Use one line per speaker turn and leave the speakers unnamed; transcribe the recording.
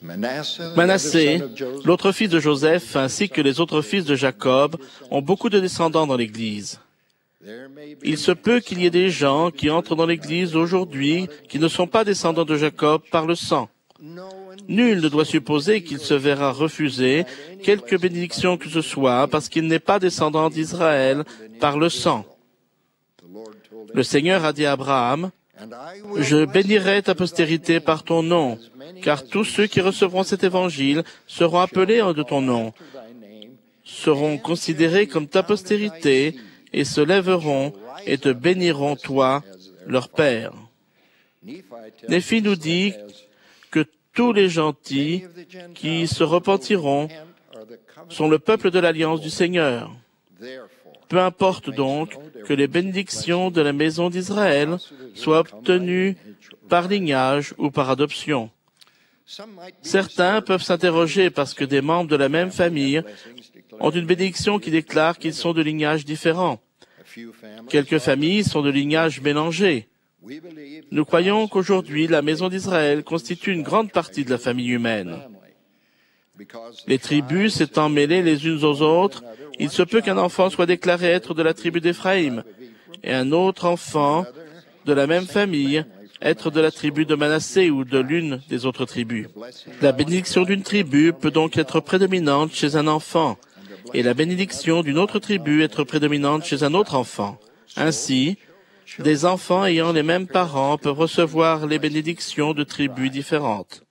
Manassé, l'autre fils de Joseph, ainsi que les autres fils de Jacob, ont beaucoup de descendants dans l'Église. Il se peut qu'il y ait des gens qui entrent dans l'Église aujourd'hui qui ne sont pas descendants de Jacob par le sang. Nul ne doit supposer qu'il se verra refuser quelque bénédiction que ce soit parce qu'il n'est pas descendant d'Israël par le sang. Le Seigneur a dit à Abraham, « Je bénirai ta postérité par ton nom, car tous ceux qui recevront cet évangile seront appelés de ton nom, seront considérés comme ta postérité et se lèveront et te béniront toi, leur père. » Néphi nous dit que tous les gentils qui se repentiront sont le peuple de l'alliance du Seigneur. Peu importe donc que les bénédictions de la maison d'Israël soient obtenues par lignage ou par adoption. Certains peuvent s'interroger parce que des membres de la même famille ont une bénédiction qui déclare qu'ils sont de lignages différents. Quelques familles sont de lignages mélangés. Nous croyons qu'aujourd'hui, la maison d'Israël constitue une grande partie de la famille humaine. Les tribus s'étant mêlées les unes aux autres, il se peut qu'un enfant soit déclaré être de la tribu d'Éphraïm et un autre enfant de la même famille être de la tribu de Manassé ou de l'une des autres tribus. La bénédiction d'une tribu peut donc être prédominante chez un enfant et la bénédiction d'une autre tribu être prédominante chez un autre enfant. Ainsi, des enfants ayant les mêmes parents peuvent recevoir les bénédictions de tribus différentes.